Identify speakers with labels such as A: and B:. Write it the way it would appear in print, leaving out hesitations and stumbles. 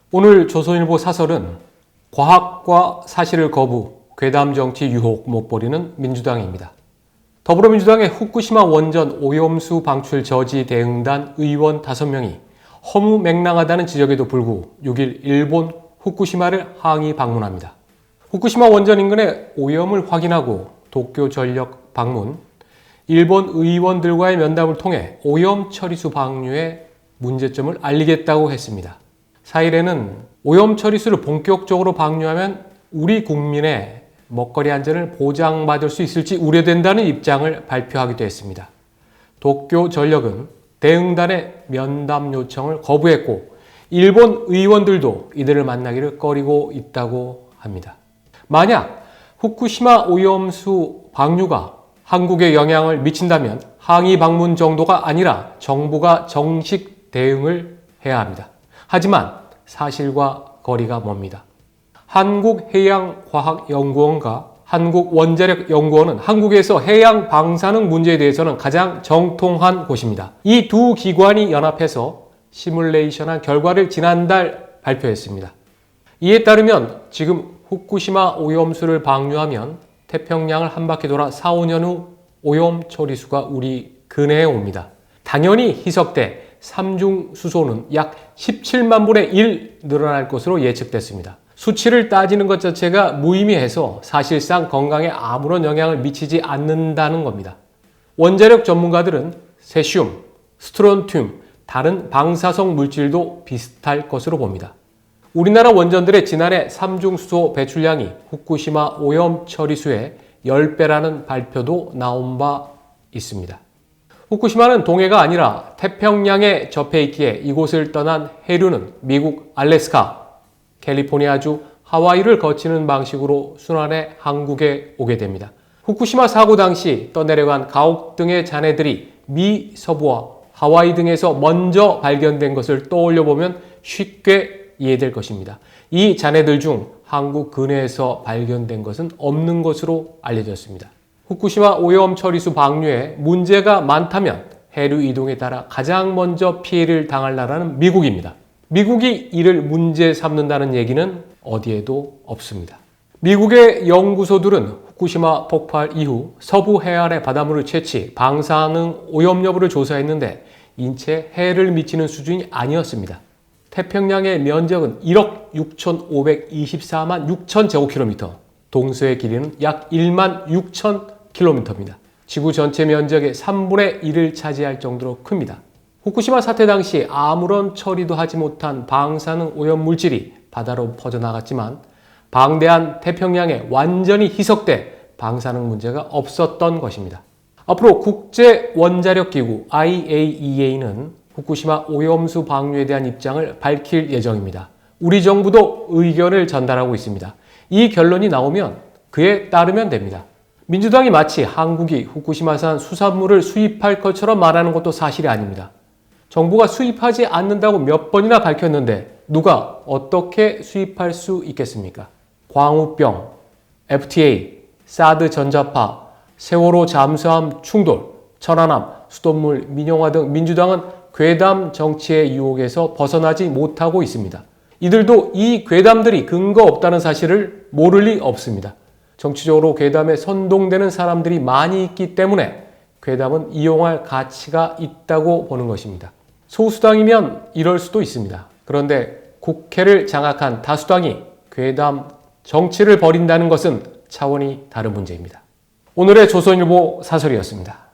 A: 오늘 조선일보 사설은 과학과 사실을 거부, 괴담 정치 유혹 못 버리는 민주당입니다. 더불어민주당의 후쿠시마 원전 오염수 방출 저지 대응단 의원 5명이 허무맹랑하다는 지적에도 불구 6일 일본 후쿠시마를 항의 방문합니다. 후쿠시마 원전 인근의 오염을 확인하고 도쿄 전력 방문, 일본 의원들과의 면담을 통해 오염 처리수 방류의 문제점을 알리겠다고 했습니다. 4일에는 오염 처리수를 본격적으로 방류하면 우리 국민의 먹거리 안전을 보장받을 수 있을지 우려된다는 입장을 발표하기도 했습니다. 도쿄 전력은 대응단의 면담 요청을 거부했고 일본 의원들도 이들을 만나기를 꺼리고 있다고 합니다. 만약 후쿠시마 오염수 방류가 한국에 영향을 미친다면 항의 방문 정도가 아니라 정부가 정식 대응을 해야 합니다. 하지만 사실과 거리가 멉니다. 한국해양과학연구원과 한국원자력연구원은 한국에서 해양 방사능 문제에 대해서는 가장 정통한 곳입니다. 이 두 기관이 연합해서 시뮬레이션한 결과를 지난달 발표했습니다. 이에 따르면 지금 후쿠시마 오염수를 방류하면 태평양을 한 바퀴 돌아 4, 5년 후 오염 처리수가 우리 근해에 옵니다. 당연히 희석돼 삼중 수소는 약 17만 분의 1 늘어날 것으로 예측됐습니다. 수치를 따지는 것 자체가 무의미해서 사실상 건강에 아무런 영향을 미치지 않는다는 겁니다. 원자력 전문가들은 세슘, 스트론튬, 다른 방사성 물질도 비슷할 것으로 봅니다. 우리나라 원전들의 지난해 삼중수소 배출량이 후쿠시마 오염 처리수의 10배라는 발표도 나온 바 있습니다. 후쿠시마는 동해가 아니라 태평양에 접해 있기에 이곳을 떠난 해류는 미국 알래스카, 캘리포니아주 하와이를 거치는 방식으로 순환해 한국에 오게 됩니다. 후쿠시마 사고 당시 떠내려간 가옥 등의 잔해들이 미 서부와 하와이 등에서 먼저 발견된 것을 떠올려 보면 쉽게 이해될 것입니다. 이 잔해들 중 한국 근해에서 발견된 것은 없는 것으로 알려졌습니다. 후쿠시마 오염 처리수 방류에 문제가 많다면 해류 이동에 따라 가장 먼저 피해를 당할 나라는 미국입니다. 미국이 이를 문제 삼는다는 얘기는 어디에도 없습니다. 미국의 연구소들은 후쿠시마 폭발 이후 서부 해안의 바닷물을 채취, 방사능 오염 여부를 조사했는데 인체에 해를 미치는 수준이 아니었습니다. 태평양의 면적은 1억 6,524만 6천 제곱킬로미터, 동서의 길이는 약 1만 6천 킬로미터입니다. 지구 전체 면적의 3분의 1을 차지할 정도로 큽니다. 후쿠시마 사태 당시 아무런 처리도 하지 못한 방사능 오염 물질이 바다로 퍼져나갔지만 방대한 태평양에 완전히 희석돼 방사능 문제가 없었던 것입니다. 앞으로 국제원자력기구 IAEA는 후쿠시마 오염수 방류에 대한 입장을 밝힐 예정입니다. 우리 정부도 의견을 전달하고 있습니다. 이 결론이 나오면 그에 따르면 됩니다. 민주당이 마치 한국이 후쿠시마산 수산물을 수입할 것처럼 말하는 것도 사실이 아닙니다. 정부가 수입하지 않는다고 몇 번이나 밝혔는데 누가 어떻게 수입할 수 있겠습니까? 광우병, FTA, 사드 전자파, 세월호 잠수함 충돌, 천안함, 수돗물 민영화 등 민주당은 괴담 정치의 유혹에서 벗어나지 못하고 있습니다. 이들도 이 괴담들이 근거 없다는 사실을 모를 리 없습니다. 정치적으로 괴담에 선동되는 사람들이 많이 있기 때문에 괴담은 이용할 가치가 있다고 보는 것입니다. 소수당이면 이럴 수도 있습니다. 그런데 국회를 장악한 다수당이 괴담 정치를 벌인다는 것은 차원이 다른 문제입니다. 오늘의 조선일보 사설이었습니다.